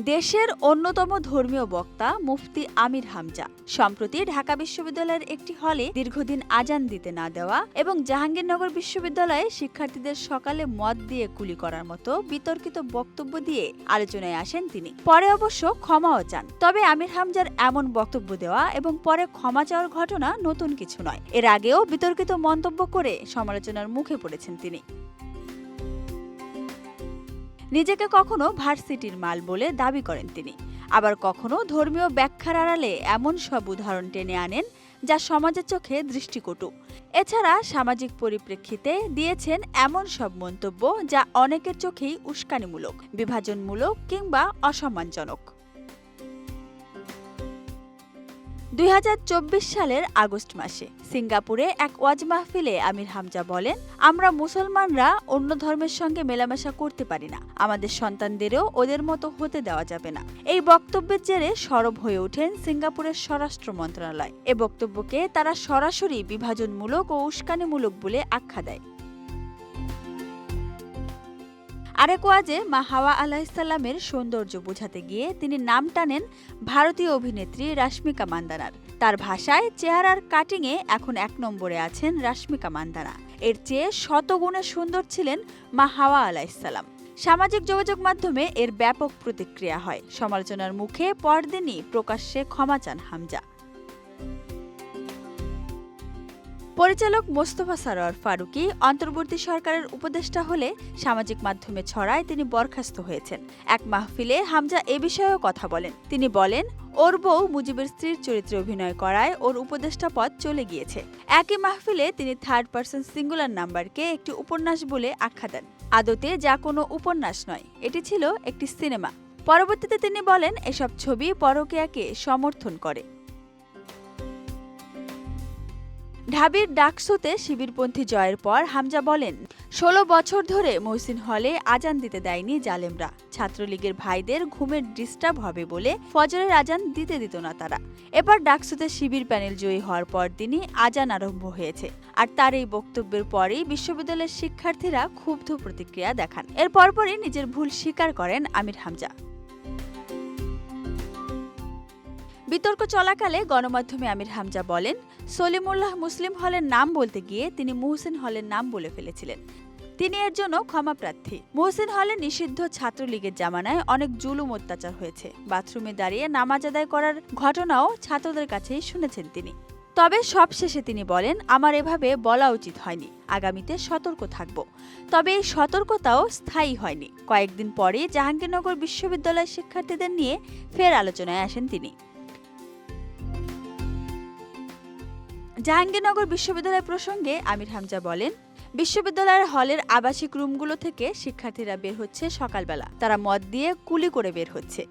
দেশের অন্যতম ধর্মীয় বক্তা মুফতি আমির হামজা সম্প্রতি ঢাকা বিশ্ববিদ্যালয়ের একটি হলে দীর্ঘদিন আজান দিতে না দেওয়া এবং জাহাঙ্গীরনগর বিশ্ববিদ্যালয়ে শিক্ষার্থীদের সকালে মদ দিয়ে কুলি করার মতো বিতর্কিত বক্তব্য দিয়ে আলোচনায় আসেন তিনি। পরে অবশ্য ক্ষমাও চান। তবে আমির হামজার এমন বক্তব্য দেওয়া এবং পরে ক্ষমা চাওয়ার ঘটনা নতুন কিছু নয়। এর আগেও বিতর্কিত মন্তব্য করে সমালোচনার মুখে পড়েছেন তিনি। নিজেকে কখনো ভার্সিটির মাল বলে দাবি করেন তিনি, আবার কখনো ধর্মীয় ব্যাখ্যার আড়ালে এমন সব উদাহরণ টেনে আনেন যা সমাজের চোখে দৃষ্টিকটু। এছাড়া সামাজিক পরিপ্রেক্ষিতে দিয়েছেন এমন সব মন্তব্য যা অনেকের চোখেই উস্কানিমূলক, বিভাজনমূলক কিংবা অসম্মানজনক। ২০২৪ সালের আগস্ট মাসে সিঙ্গাপুরে এক ওয়াজ মাহফিলে আমির হামজা বলেন, আমরা মুসলমানরা অন্য ধর্মের সঙ্গে মেলামেশা করতে পারি না, আমাদের সন্তানদেরও ওদের মতো হতে দেওয়া যাবে না। এই বক্তব্যের জেরে সরব হয়ে ওঠেন সিঙ্গাপুরের স্বরাষ্ট্র মন্ত্রণালয়। এ বক্তব্যকে তারা সরাসরি বিভাজনমূলক ও উস্কানিমূলক বলে আখ্যা দেয়। আরেক ওয়াজে মা হাওয়া আলাইহিসসালামের সৌন্দর্য বোঝাতে গিয়ে তিনি নাম টানেন ভারতীয় অভিনেত্রী রাশমিকা মান্দানার। তার ভাষায়, চেহারার কাটিংয়ে এখন ১ নম্বরে আছেন রাশমিকা মান্দানা। এর চেয়ে শতগুণে সুন্দর ছিলেন মা হাওয়া আলাইহিসসালাম। সামাজিক যোগাযোগ মাধ্যমে এর ব্যাপক প্রতিক্রিয়া হয়। সমালোচনার মুখে পরদিনই প্রকাশ্যে ক্ষমা চান হামজা। পরিচালক মোস্তফা সরোয়ার ফারুকী অন্তর্বর্তী সরকারের উপদেষ্টা হলে সামাজিক মাধ্যমে ছড়ায় তিনি বরখাস্ত হয়েছেন। এক মাহফিলে হামজা এ বিষয়েও কথা বলেন। তিনি বলেন, ওর বউ মুজিবের স্ত্রীর চরিত্রে অভিনয় করায় ওর উপদেষ্টা পদ চলে গিয়েছে। একই মাহফিলে তিনি থার্ড পারসন সিঙ্গুলার নাম্বারকে একটি উপন্যাস বলে আখ্যা দেন। আদতে যা কোনো উপন্যাস নয়, এটি ছিল একটি সিনেমা। পরবর্তীতে তিনি বলেন, এসব ছবি পরকীয়াকে সমর্থন করে। ঢাবির ডাকসুতে শিবিরপন্থী জয়ের পর হামজা বলেন, ১৬ বছর ধরে মহসিন হলে আজান দিতে দেয়নি জালেমরা। ছাত্রলীগের ভাইদের ঘুমের ডিস্টার্ব হবে বলে ফজরের আজান দিতে দিত না তারা। এবার ডাকসুতে শিবির প্যানেল জয়ী হওয়ার পর দিনই আজান আরম্ভ হয়েছে। আর তার এই বক্তব্যের পরেই বিশ্ববিদ্যালয়ের শিক্ষার্থীরা ক্ষুব্ধ প্রতিক্রিয়া দেখান। এর পরপরই নিজের ভুল স্বীকার করেন আমির হামজা। বিতর্ক চলাকালে গণমাধ্যমে আমির হামজা বলেন, সলিমুল্লাহ মুসলিম হলের নাম বলতে গিয়ে তিনি মুহসিন হলের নাম বলে ফেলেছিলেন। তিনি এর জন্য ক্ষমা প্রার্থী। মুহসিন হলে নিষিদ্ধ ছাত্রলীগের জামানায় অনেক জুলুম অত্যাচার হয়েছে। বাথরুমে দাঁড়িয়ে নামাজ আদায় করার ঘটনাও ছাত্রদের কাছেই শুনেছেন তিনি। তবে সবশেষে তিনি বলেন, আমার এভাবে বলা উচিত হয়নি, আগামীতে সতর্ক থাকব। তবে এই সতর্কতাও স্থায়ী হয়নি। কয়েকদিন পরে জাহাঙ্গীরনগর বিশ্ববিদ্যালয়ের শিক্ষার্থীদের নিয়ে ফের আলোচনায় আসেন তিনি। জাহাঙ্গীরনগর বিশ্ববিদ্যালয় প্রসঙ্গে আমির হামজা বলেন, বিশ্ববিদ্যালয়ের হলের আবাসিক রুমগুলো থেকে শিক্ষার্থীরা বের হচ্ছে সকালবেলা। তারা মদ দিয়ে কুলি করে বের হচ্ছে।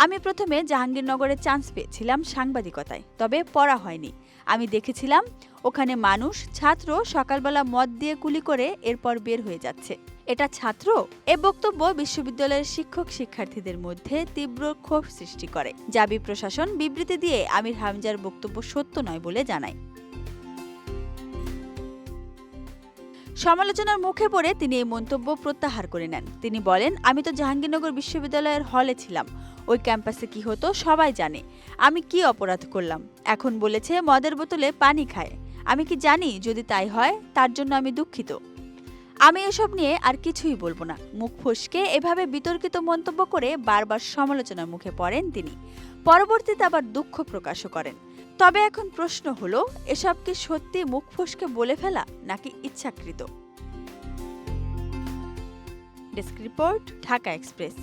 আমি প্রথমে জাহাঙ্গীরনগরে চান্স পেয়েছিলাম সাংবাদিকতায়, তবে পড়া হয়নি। আমি দেখেছিলাম ওখানে মানুষ, ছাত্র সকালবেলা মদ দিয়ে কুলি করে এরপর বের হয়ে যাচ্ছে। এটা ছাত্র? এ বক্তব্য বিশ্ববিদ্যালয়ের শিক্ষক শিক্ষার্থীদের মধ্যে তীব্র ক্ষোভ সৃষ্টি করে। জাবি প্রশাসন বিবৃতি দিয়ে আমির হামজার বক্তব্য সত্য নয় বলে জানায়। সমালোচনার মুখে পড়ে তিনি এই মন্তব্য প্রত্যাহার করে নেন। তিনি বলেন, আমি তো জাহাঙ্গীরনগর বিশ্ববিদ্যালয়ের হলে ছিলাম। ওই ক্যাম্পাসে কি হতো সবাই জানে। আমি কি অপরাধ করলাম? এখন বলেছে মদের বোতলে পানি খায়। আমি কি জানি যদি তাই হয়? তার জন্য আমি দুঃখিত। আমি এসব নিয়ে আর কিছুই বলবো না। মুখ ফসকে এভাবে বিতর্কিত মন্তব্য করে বারবার সমালোচনার মুখে পড়েন তিনি। পরবর্তীতে আবার দুঃখ প্রকাশও করেন। তবে এখন প্রশ্ন হলো, এসব কি সত্যি মুখ ফসকে বলে ফেলা নাকি ইচ্ছাকৃত? Desk report, Dhaka express.